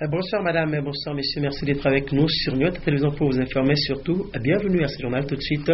Bonsoir madame, bonsoir messieurs, merci d'être avec nous sur notre télévision pour vous informer surtout. Bienvenue à ce journal. Tout de suite,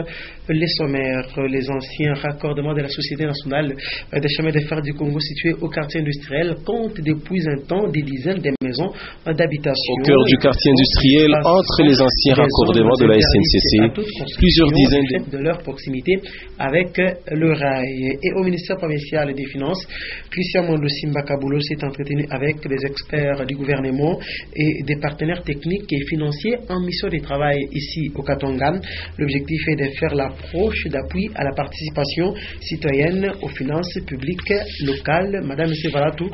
les sommaires, les anciens raccordements de la Société nationale des chemins de fer du Congo situés au quartier industriel comptent depuis un temps des dizaines de maisons d'habitation. Au cœur du quartier industriel, entre les anciens raccordements de la SNCC, plusieurs dizaines de leur proximité avec le rail. Et au ministère provincial des Finances, Christian Mondo Simba Kabulo s'est entretenu avec des experts du gouvernement et des partenaires techniques et financiers en mission de travail ici au Katanga. L'objectif est de faire l'approche d'appui à la participation citoyenne aux finances publiques locales. Madame et Valatou,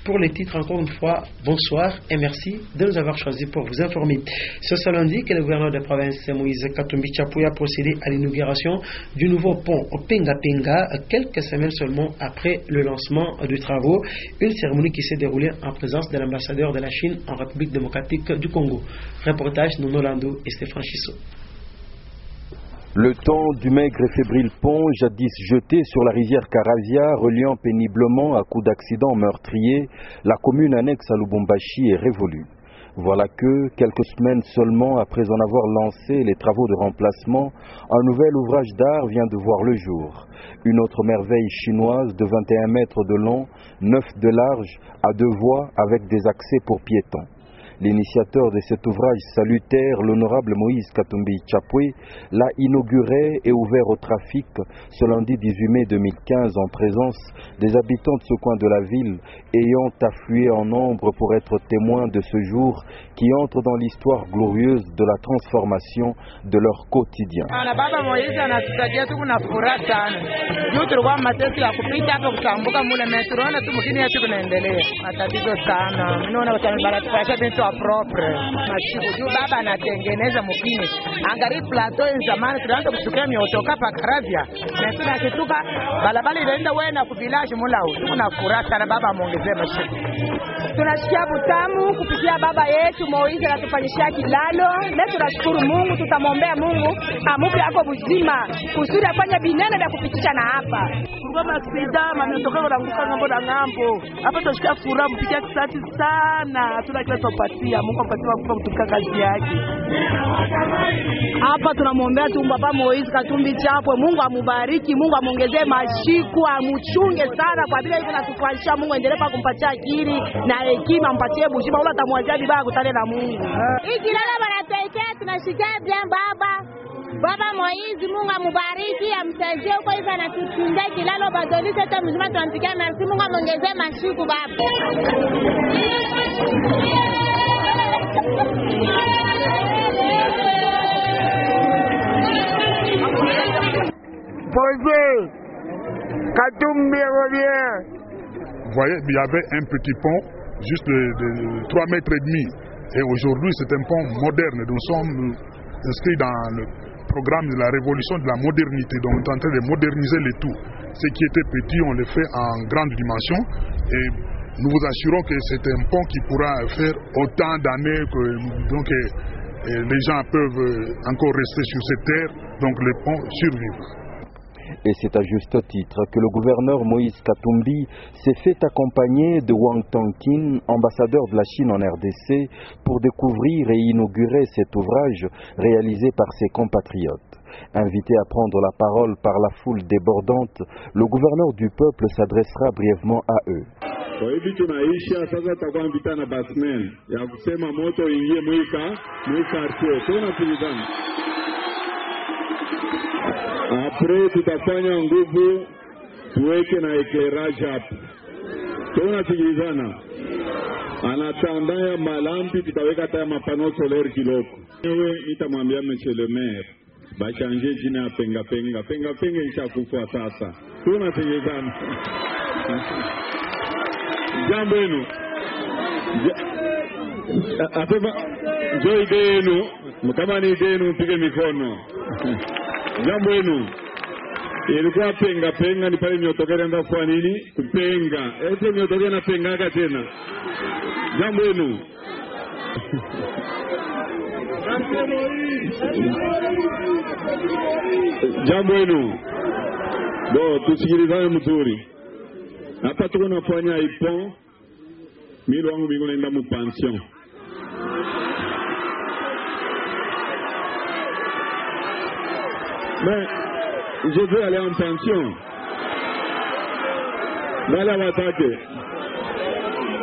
pour les titres, encore une fois, bonsoir et merci de nous avoir choisis pour vous informer. Ce lundi, que le gouverneur de province Moïse Katumbi Tchapoué a procédé à l'inauguration du nouveau pont au Penga Penga, quelques semaines seulement après le lancement des travaux. Une cérémonie qui s'est déroulée en présence de l'ambassadeur de la Chine en République démocratique du Congo. Reportage Nono Lando et Stéphane Chissot. Le temps du maigre et fébrile pont, jadis jeté sur la rivière Karazia, reliant péniblement à coups d'accident meurtrier, la commune annexe à Lubumbashi est révolue. Voilà que, quelques semaines seulement après en avoir lancé les travaux de remplacement, un nouvel ouvrage d'art vient de voir le jour. Une autre merveille chinoise de 21 mètres de long, 9 de large, à 2 voies avec des accès pour piétons. L'initiateur de cet ouvrage salutaire, l'honorable Moïse Katumbi Tchapoué, l'a inauguré et ouvert au trafic ce lundi 18 mai 2015 en présence des habitants de ce coin de la ville ayant afflué en nombre pour être témoins de ce jour qui entre dans l'histoire glorieuse de la transformation de leur quotidien. Propre masiku juu baba anatengeneza mukini angari plateau zamani tunaanza kusukia miotoka pa Karazia na tunakituka balabala inaenda wena ku village mulau tuna furaha sana baba amuongezee masiku. Tunasikia butamu kupitia baba yetu Moize anatufanyishia kilalo na tunashukuru Mungu, tutamwombea Mungu amupe hapo buzima kusudi afanye binene vya kupitisha na hapa ngoma sida mametoka kuanguka ngambo na ngambo hapa tunasikia furaha mpikia kisati sana tunakila tupatia Mungu apatie kwa kutuka kazi yake. Hapa tunamwombea tu baba Moize Katumbi Tchapoué, Mungu amubariki, Mungu amuongezee mashiku, amuchunge sana kwa vile hivi natufanyisha. Mungu endelee kumpatia akili na hekima, mpatie bushima ule atamwazia bibaya kutane na Mungu. Hiki lala wanatuwekea tunashikia bien Baba Moize, Mungu amubariki, amsaidie kwa hivyo anatutunza kilalo badolise hata mzima tunampikia merci, Mungu amuongezee mashiku baba. Moïse Katumbi revient. Vous voyez, il y avait un petit pont juste de 3 mètres et demi. Et aujourd'hui, c'est un pont moderne. Nous sommes inscrits dans le programme de la révolution de la modernité. Donc, on est en train de moderniser le tout. Ce qui était petit, on le fait en grande dimension. Et nous vous assurons que c'est un pont qui pourra faire autant d'années que les gens peuvent encore rester sur cette terre. Donc, le pont survivra. Et c'est à juste titre que le gouverneur Moïse Katumbi s'est fait accompagner de Wang Tongkin, ambassadeur de la Chine en RDC, pour découvrir et inaugurer cet ouvrage réalisé par ses compatriotes. Invité à prendre la parole par la foule débordante, le gouverneur du peuple s'adressera brièvement à eux. Après tutafanya nguvu tuweke na éclairage hapo. Tunasikilizana. Anatandaya malampi tutaweka hata mapano solaire kiloko. Wewe nitamwambia monsieur le maire bachanje jina ya Penga Penga. Penga Penga ishakufa sasa. Tunasikilizana. Jambo lenu. Atema joy denu, kama ni denu mpige mikono. Jambo lenu. Ilikuwa Penga Penga ni pale niotokea ndio kwa nini? Kupenga. Eti niotokea na pengaga tena. Jambo lenu. Jambo lenu. Bo tusikilizane mzuri. Hapa tuko nafanya ipon. Mimi wangu naenda mu pension. Mais je veux aller en pension. Bala watake.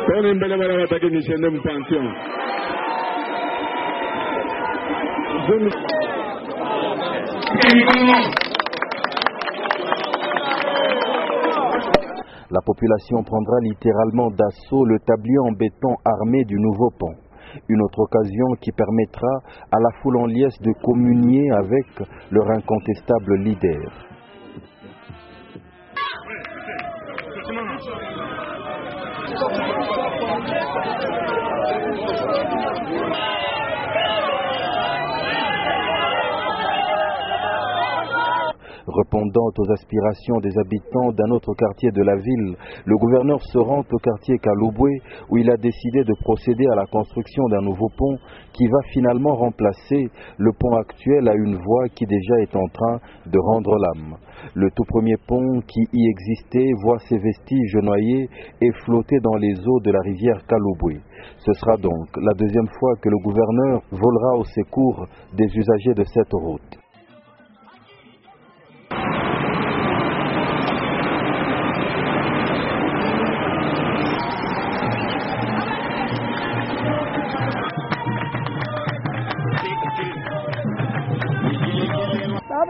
Tone mbele bala watake nishende en pension. La population prendra littéralement d'assaut le tablier en béton armé du nouveau pont. Une autre occasion qui permettra à la foule en liesse de communier avec leur incontestable leader. Répondant aux aspirations des habitants d'un autre quartier de la ville, le gouverneur se rend au quartier Kalubwe où il a décidé de procéder à la construction d'un nouveau pont qui va finalement remplacer le pont actuel à une voie qui déjà est en train de rendre l'âme. Le tout premier pont qui y existait voit ses vestiges noyés et flotter dans les eaux de la rivière Kalubwe. Ce sera donc la deuxième fois que le gouverneur volera au secours des usagers de cette route.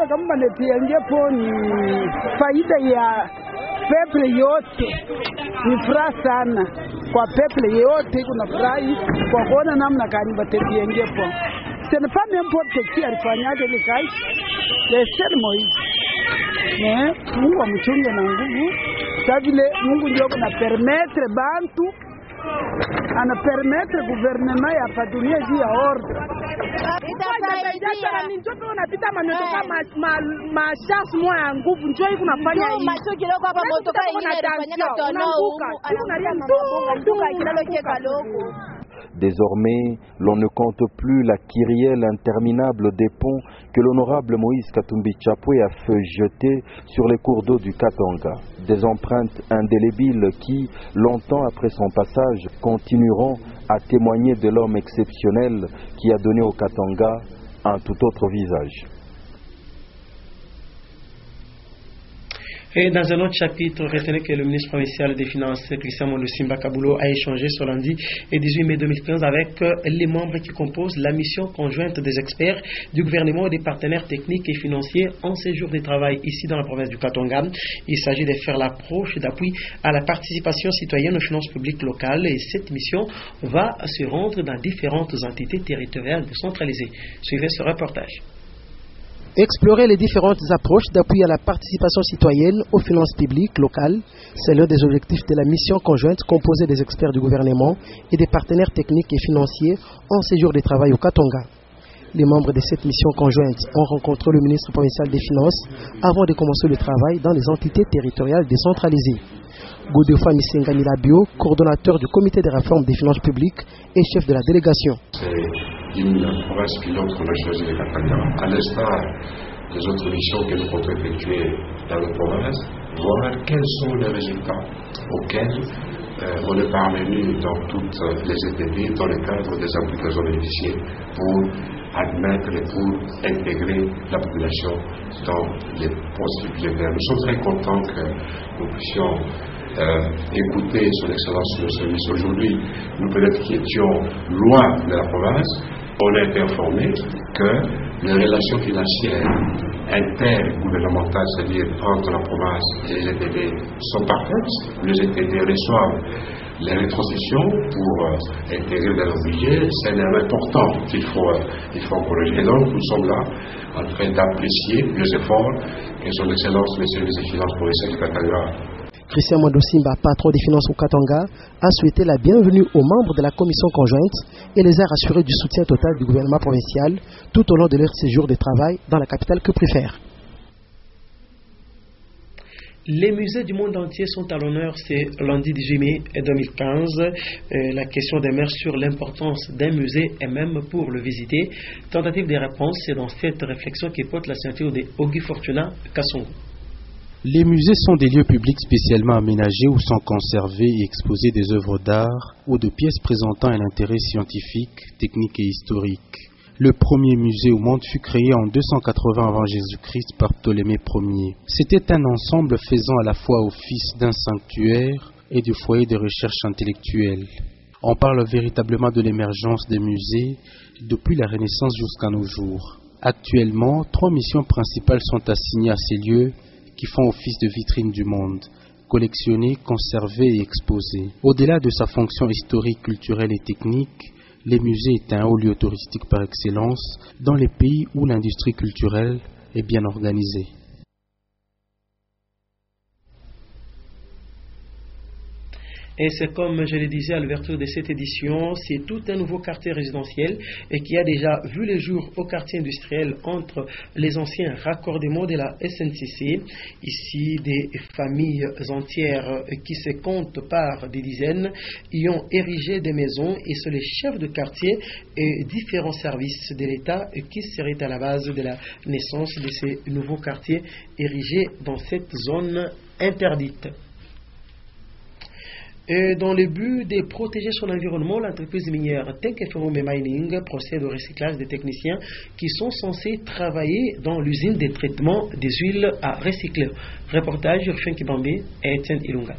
Kama netiengepo ni faida ya peple yote, ni furaha sana kwa peple yote, kuna furahi kwa kuona namna gani batetiengepo. Sena pa n'importe qui alifanyaje ile kazi leseni Moizi. Mungu amchunge na nguvu, sababu Mungu ndio kuna permettre bantu, ana permettre gouvernement ya pa dunia juu ya ordre. Unapita manyotoka ma chance moya ya nguvu njoo hivi unafanya hivi. Macho kidogo hapa motoka ingine inafanyika tono huko. Désormais, l'on ne compte plus la kyrielle interminable des ponts que l'honorable Moïse Katumbi Chapwe a fait jeter sur les cours d'eau du Katanga. Des empreintes indélébiles qui, longtemps après son passage, continueront à témoigner de l'homme exceptionnel qui a donné au Katanga un tout autre visage. Et dans un autre chapitre, retenez que le ministre provincial des Finances, Christian Mondo Simbaka Boulo, a échangé ce lundi et 18 mai 2015 avec les membres qui composent la mission conjointe des experts du gouvernement et des partenaires techniques et financiers en séjour de travail ici dans la province du Katanga. Il s'agit de faire l'approche d'appui à la participation citoyenne aux finances publiques locales et cette mission va se rendre dans différentes entités territoriales décentralisées. Suivez ce reportage. Explorer les différentes approches d'appui à la participation citoyenne aux finances publiques locales, c'est l'un des objectifs de la mission conjointe composée des experts du gouvernement et des partenaires techniques et financiers en séjour de travail au Katanga. Les membres de cette mission conjointe ont rencontré le ministre provincial des Finances avant de commencer le travail dans les entités territoriales décentralisées. Godefroid Misenga Milabio, coordonnateur du comité de réforme des finances publiques et chef de la délégation. C'est une province pilote qu'on a choisi le Katanga, à l'instar des autres missions que nous comptons effectuer dans nos provinces, voir quels sont les résultats auxquels on est parvenu dans toutes les ETB dans le cadre des applications bénéficiées pour admettre et pour intégrer la population dans les postes budgétaires. Nous sommes très contents que nous puissions écouter son excellence le service aujourd'hui. Nous peut-être qui étions loin de la province, on a été informé que les relations financières intergouvernementales, c'est-à-dire entre la province et les ETB, sont parfaites. Les ETB reçoivent les rétrocessions pour intégrer dans leur budget. C'est un élément important qu'il faut encourager. Et donc nous sommes là en train d'apprécier les efforts que son excellence le service des finances provinciales du Katanga. Christian Mondo Simba, patron des finances au Katanga, a souhaité la bienvenue aux membres de la commission conjointe et les a rassurés du soutien total du gouvernement provincial tout au long de leur séjour de travail dans la capitale que préfèrent. Les musées du monde entier sont à l'honneur ce lundi 18 mai 2015. La question demeure sur l'importance d'un musée et même pour le visiter. Tentative de réponse, c'est dans cette réflexion qui porte la signature de Ogi Fortuna Kassongo. Les musées sont des lieux publics spécialement aménagés où sont conservées et exposées des œuvres d'art ou de pièces présentant un intérêt scientifique, technique et historique. Le premier musée au monde fut créé en 280 avant Jésus-Christ par Ptolémée Ier. C'était un ensemble faisant à la fois office d'un sanctuaire et du foyer de recherche intellectuelle. On parle véritablement de l'émergence des musées depuis la Renaissance jusqu'à nos jours. Actuellement, 3 missions principales sont assignées à ces lieux qui font office de vitrine du monde: collectionner, conserver et exposer. Au-delà de sa fonction historique, culturelle et technique, les musées est un haut lieu touristique par excellence dans les pays où l'industrie culturelle est bien organisée. Et c'est comme je le disais à l'ouverture de cette édition, c'est tout un nouveau quartier résidentiel et qui a déjà vu le jour au quartier industriel entre les anciens raccordements de la SNCC. Ici, des familles entières qui se comptent par des dizaines y ont érigé des maisons et c'est les chefs de quartier et différents services de l'État qui seraient à la base de la naissance de ces nouveaux quartiers érigés dans cette zone interdite. Et dans le but de protéger son environnement, l'entreprise minière Tenke-Fungurume Mining procède au recyclage des techniciens qui sont censés travailler dans l'usine de traitement des huiles à recycler. Reportage Urfin Kibambe et Etienne Ilunga.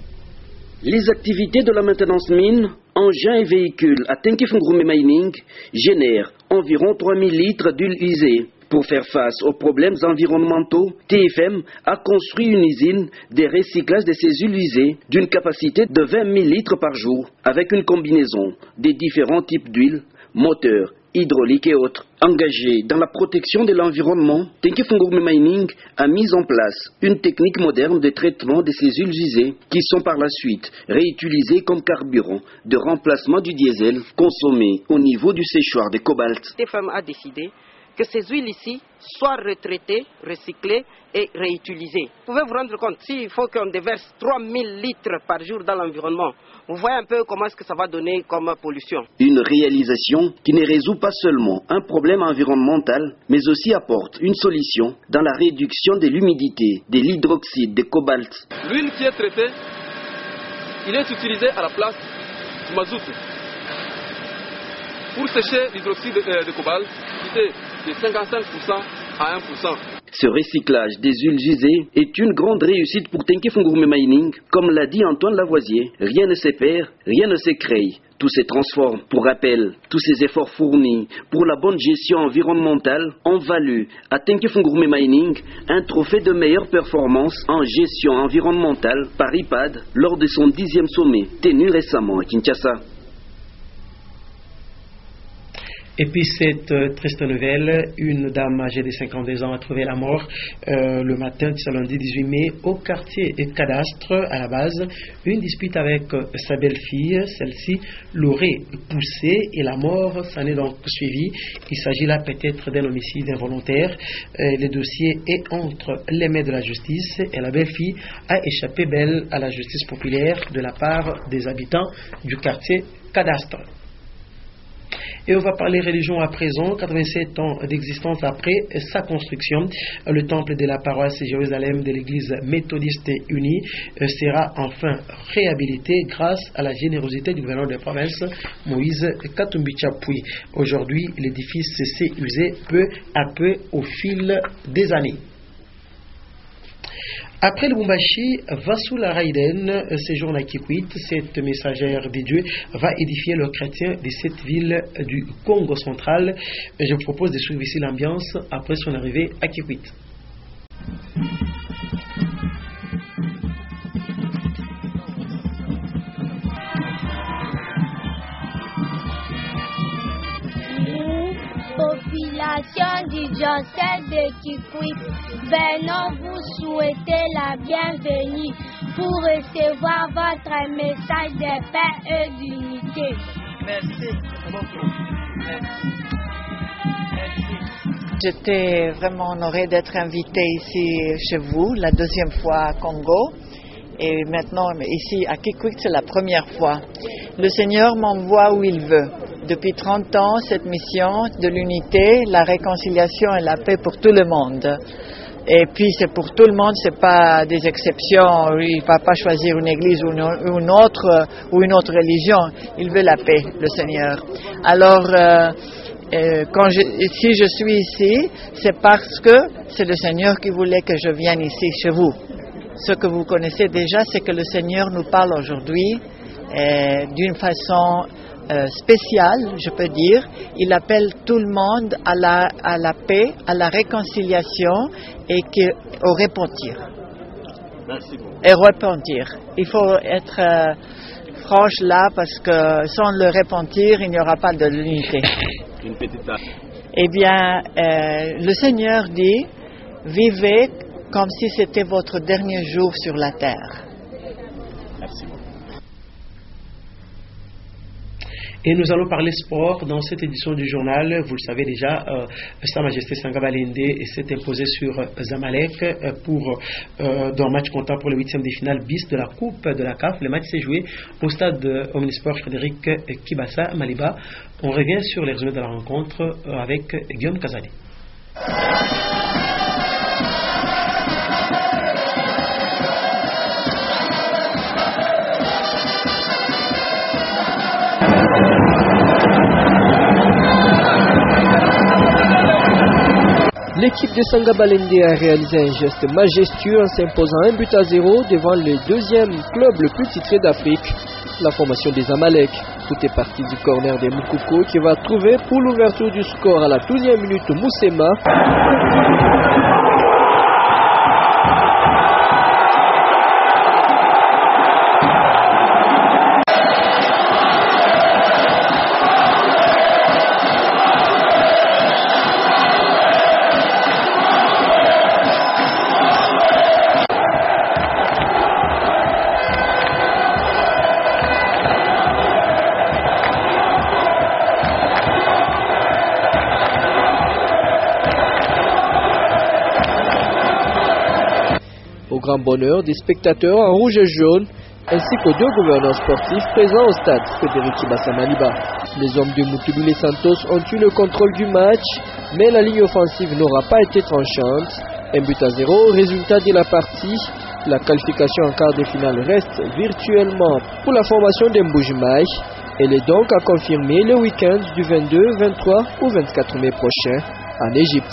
Les activités de la maintenance mine, engins et véhicules à Tenke-Fungurume Mining génèrent environ 3000 litres d'huile usée. Pour faire face aux problèmes environnementaux, TFM a construit une usine de recyclage de ces huiles usées d'une capacité de 20 000 litres par jour, avec une combinaison des différents types d'huile, moteurs, hydrauliques et autres. Engagé dans la protection de l'environnement, Tenke-Fungurume Mining a mis en place une technique moderne de traitement de ces huiles usées qui sont par la suite réutilisées comme carburant de remplacement du diesel consommé au niveau du séchoir de cobalt. TFM a décidé que ces huiles ici soient retraitées, recyclées et réutilisées. Vous pouvez vous rendre compte, s'il faut qu'on déverse 3000 litres par jour dans l'environnement, vous voyez un peu comment est-ce que ça va donner comme pollution. Une réalisation qui ne résout pas seulement un problème environnemental, mais aussi apporte une solution dans la réduction de l'humidité, de l'hydroxyde de cobalt. L'huile qui est traitée, il est utilisé à la place du mazout. Pour sécher l'hydroxyde de cobalt, qui est de 55% à 1%. Ce recyclage des huiles usées est une grande réussite pour Tenke-Fungurume Mining. Comme l'a dit Antoine Lavoisier, rien ne se perd, rien ne se crée, tout se transforme. Pour rappel, tous ces efforts fournis pour la bonne gestion environnementale ont valu à Tenke-Fungurume Mining un trophée de meilleure performance en gestion environnementale par IPAD lors de son 10e sommet tenu récemment à Kinshasa. Et puis cette triste nouvelle, une dame âgée de 52 ans a trouvé la mort le matin de ce lundi 18 mai au quartier Cadastre. À la base, une dispute avec sa belle-fille, celle-ci l'aurait poussée et la mort s'en est donc suivie. Il s'agit là peut-être d'un homicide involontaire. Le dossier est entre les mains de la justice et la belle-fille a échappé belle à la justice populaire de la part des habitants du quartier Cadastre. Et on va parler religion à présent. 87 ans d'existence après sa construction, le temple de la paroisse Jérusalem de l'église méthodiste unie sera enfin réhabilité grâce à la générosité du gouverneur de la province, Moïse Katumbi Tchapui. Aujourd'hui, l'édifice s'est usé peu à peu au fil des années. Après le Lubumbashi, Vasula Raiden séjourne à Kikwit. Cette messagère de Dieu va édifier le chrétien de cette ville du Congo central. Je vous propose de suivre ici l'ambiance après son arrivée à Kikwit. Population du diocèse de Kikwit, venons vous souhaiter la bienvenue pour recevoir votre message de paix et d'unité. Merci beaucoup. Merci. J'étais vraiment honorée d'être invitée ici chez vous, la deuxième fois à Congo. Et maintenant, ici à Kikwit, c'est la première fois. Le Seigneur m'envoie où il veut. Depuis 30 ans, cette mission de l'unité, la réconciliation et la paix pour tout le monde. Et puis c'est pour tout le monde, c'est pas des exceptions. Il va pas choisir une église ou une autre religion. Il veut la paix, le Seigneur. Alors si je suis ici, c'est parce que c'est le Seigneur qui voulait que je vienne ici chez vous. Ce que vous connaissez déjà, c'est que le Seigneur nous parle aujourd'hui d'une façon spéciale, je peux dire. Il appelle tout le monde à la paix, à la réconciliation et au repentir. Merci beaucoup. Et repentir. Il faut être franche là parce que sans le repentir, il n'y aura pas de l'unité. Une petite tâche. Eh bien, le Seigneur dit, vivez comme si c'était votre dernier jour sur la terre. Merci beaucoup. Et nous allons parler sport dans cette édition du journal. Vous le savez déjà, Sa Majesté Sangaba Balende s'est imposé sur Zamalek dans un match comptant pour le 8e de finale bis de la Coupe de la CAF. Le match s'est joué au stade Omnisport Frédéric Kibasa, Maliba. On revient sur les résumés de la rencontre avec Guillaume Kazadi. L'équipe de Sangaba Balende a réalisé un geste majestueux en s'imposant 1-0 devant le deuxième club le plus titré d'Afrique, la formation des Amalek. Tout est parti du corner des Moukoko qui va trouver pour l'ouverture du score à la 12e minute Moussema. Au grand bonheur des spectateurs en rouge et jaune, ainsi qu'aux deux gouverneurs sportifs présents au stade Frédéric Kibasa Maliba. Les hommes de Moutoubili Santos ont eu le contrôle du match, mais la ligne offensive n'aura pas été tranchante. 1-0, résultat de la partie. La qualification en quart de finale reste virtuellement pour la formation d'Mboujimaï. Elle est donc à confirmer le week-end du 22, 23 ou 24 mai prochain en Égypte.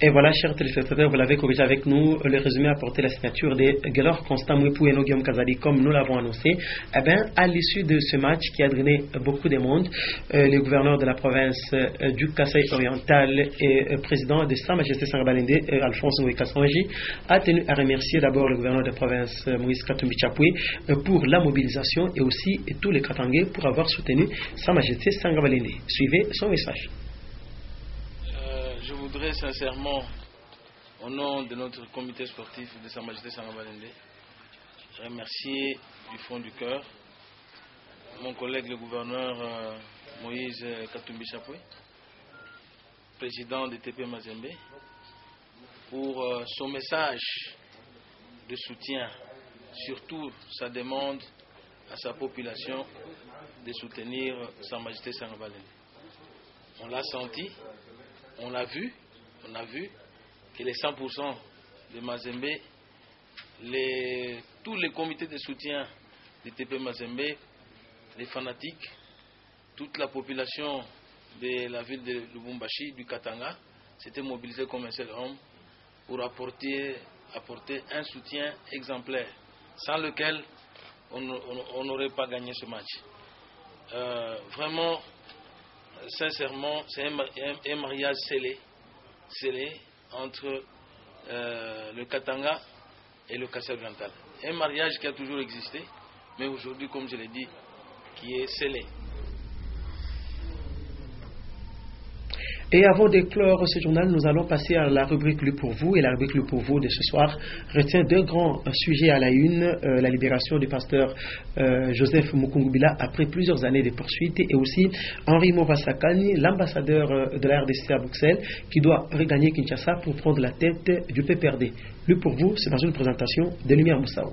Et voilà, chers téléspectateurs, vous l'avez corrigé avec nous. Le résumé a porté la signature de Gelor Constant Mouepou et Guillaume Kazadi, comme nous l'avons annoncé. Eh bien, à l'issue de ce match qui a drainé beaucoup de monde, le gouverneur de la province du Kasaï oriental et président de Sa Majesté Sangaba Balende, Alphonse Ngoï Kassanji, a tenu à remercier d'abord le gouverneur de la province Moïse Katumbi Chapoué pour la mobilisation et aussi tous les Katangais pour avoir soutenu Sa Majesté Sangaba Balende. Suivez son message. Je voudrais sincèrement, au nom de notre comité sportif de Sa Majesté Sangaba Balende, remercier du fond du cœur mon collègue le gouverneur Moïse Katumbi Chapoué, président de TP Mazembe, pour son message de soutien, surtout sa demande à sa population de soutenir Sa Majesté Sangaba Balende. On l'a senti. On a vu que les 100% de Mazembe, tous les comités de soutien de TP Mazembe, les fanatiques, toute la population de la ville de Lubumbashi, du Katanga, s'était mobilisée comme un seul homme pour apporter un soutien exemplaire, sans lequel on n'aurait pas gagné ce match. Vraiment, sincèrement, c'est un mariage scellé entre le Katanga et le Kasaï oriental. Un mariage qui a toujours existé, mais aujourd'hui, comme je l'ai dit, qui est scellé. Et avant de clore ce journal, nous allons passer à la rubrique Lu pour vous. Et la rubrique Lu pour vous de ce soir retient deux grands sujets à la une. La libération du pasteur Joseph Mukungubila après plusieurs années de poursuites, et aussi Henri Movasakani, l'ambassadeur de la RDC à Bruxelles, qui doit regagner Kinshasa pour prendre la tête du PPRD. Lu pour vous, c'est dans une présentation de Lumière Moussao.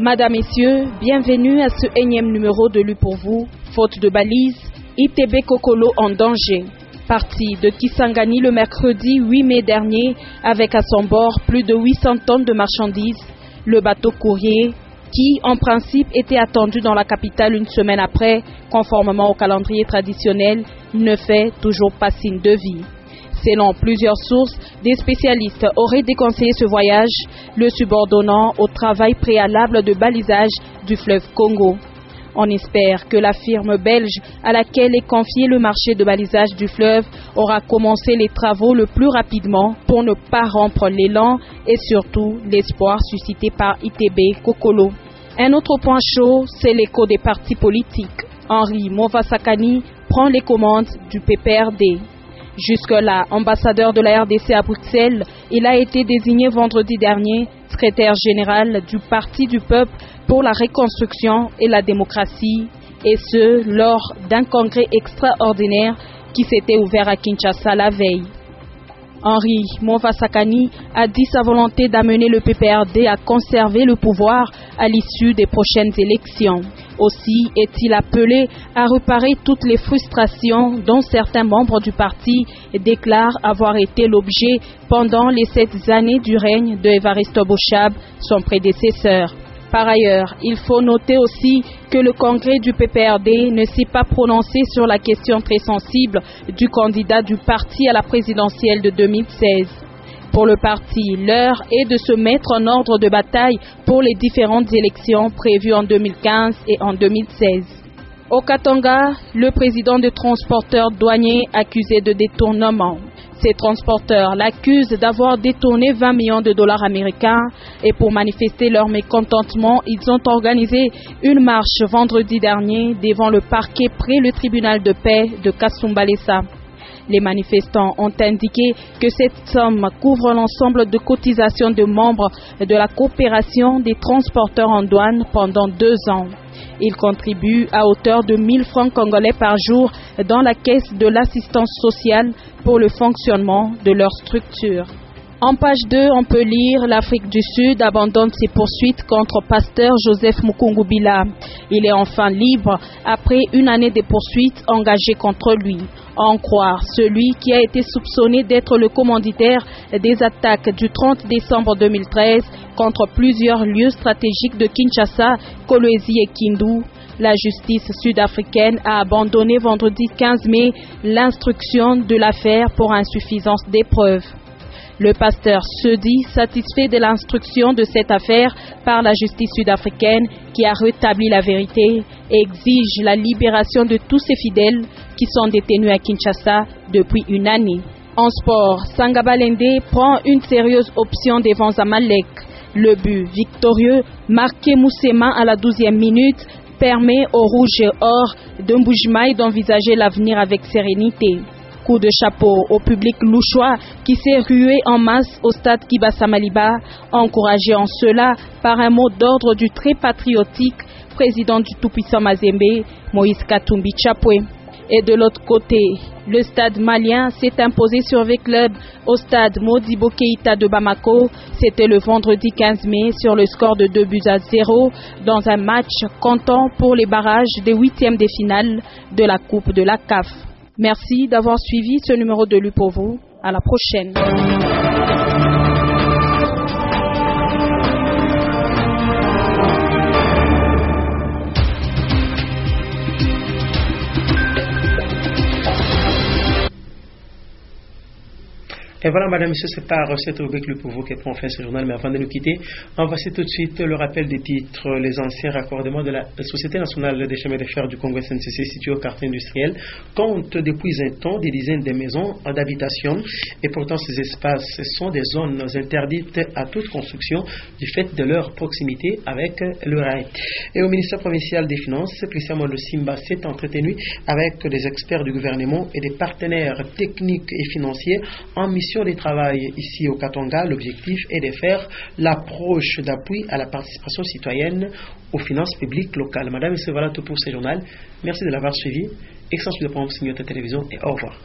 Madame, Messieurs, bienvenue à ce énième numéro de Lu pour vous. Faute de balise, ITB Kokolo en danger. Parti de Kisangani le mercredi 8 mai dernier avec à son bord plus de 800 tonnes de marchandises, le bateau courrier qui, en principe, était attendu dans la capitale une semaine après, conformément au calendrier traditionnel, ne fait toujours pas signe de vie. Selon plusieurs sources, des spécialistes auraient déconseillé ce voyage, le subordonnant au travail préalable de balisage du fleuve Congo. On espère que la firme belge à laquelle est confié le marché de balisage du fleuve aura commencé les travaux le plus rapidement pour ne pas rompre l'élan et surtout l'espoir suscité par ITB Kokolo. Un autre point chaud, c'est l'écho des partis politiques. Henri Movasakani prend les commandes du PPRD. Jusque-là, ambassadeur de la RDC à Bruxelles, il a été désigné vendredi dernier secrétaire général du Parti du Peuple pour la reconstruction et la démocratie, et ce, lors d'un congrès extraordinaire qui s'était ouvert à Kinshasa la veille. Henri Movasakani a dit sa volonté d'amener le PPRD à conserver le pouvoir à l'issue des prochaines élections. Aussi est-il appelé à réparer toutes les frustrations dont certains membres du parti déclarent avoir été l'objet pendant les 7 années du règne de Évariste Bochab, son prédécesseur. Par ailleurs, il faut noter aussi que le congrès du PPRD ne s'est pas prononcé sur la question très sensible du candidat du parti à la présidentielle de 2016. Pour le parti, l'heure est de se mettre en ordre de bataille pour les différentes élections prévues en 2015 et en 2016. Au Katanga, le président de transporteurs douaniers accusé de détournement. Ces transporteurs l'accusent d'avoir détourné 20 millions de dollars américains et pour manifester leur mécontentement, ils ont organisé une marche vendredi dernier devant le parquet près le tribunal de paix de Kasumbalesa. Les manifestants ont indiqué que cette somme couvre l'ensemble de cotisations de membres de la coopération des transporteurs en douane pendant 2 ans. Ils contribuent à hauteur de 1000 francs congolais par jour dans la caisse de l'assistance sociale pour le fonctionnement de leur structure. En page 2, on peut lire l'Afrique du Sud abandonne ses poursuites contre pasteur Joseph Mukungubila. Il est enfin libre après une année de poursuites engagées contre lui. À en croire celui qui a été soupçonné d'être le commanditaire des attaques du 30 décembre 2013 contre plusieurs lieux stratégiques de Kinshasa, Kolwezi et Kindu. La justice sud-africaine a abandonné vendredi 15 mai l'instruction de l'affaire pour insuffisance des preuves. Le pasteur se dit satisfait de l'instruction de cette affaire par la justice sud-africaine qui a rétabli la vérité et exige la libération de tous ses fidèles qui sont détenus à Kinshasa depuis une année. En sport, Sangabalende prend une sérieuse option devant Zamalek. Le but victorieux, marqué Moussema à la 12e minute, permet aux Rouges et Or de Mbujimaï d'envisager l'avenir avec sérénité. Coup de chapeau au public louchois qui s'est rué en masse au stade Kibasa Maliba, encouragé en cela par un mot d'ordre du très patriotique président du tout-puissant Mazembe, Moïse Katumbi Chapwe. Et de l'autre côté, le stade malien s'est imposé sur V-Club au stade Modibo Keïta de Bamako. C'était le vendredi 15 mai sur le score de 2-0 dans un match comptant pour les barrages des 8e de finale de la Coupe de la CAF. Merci d'avoir suivi ce numéro de Lu pour vous. À la prochaine. Et voilà, madame, monsieur, c'est par cette rubrique Le Pour vous qui prend fin ce journal. Mais avant de nous quitter, on va passer tout de suite le rappel des titres. Les anciens raccordements de la Société nationale des chemins de fer du Congo SNCC située au quartier industriel comptent depuis un temps des dizaines de maisons d'habitation. Et pourtant, ces espaces sont des zones interdites à toute construction du fait de leur proximité avec le rail. Et au ministère provincial des Finances, Christian Mondo Simba s'est entretenu avec des experts du gouvernement et des partenaires techniques et financiers en mission de travail ici au Katanga. L'objectif est de faire l'approche d'appui à la participation citoyenne aux finances publiques locales. Madame, et c'est voilà tout pour ce journal. Merci de l'avoir suivi. Excellence de programme sur notre télévision et au revoir.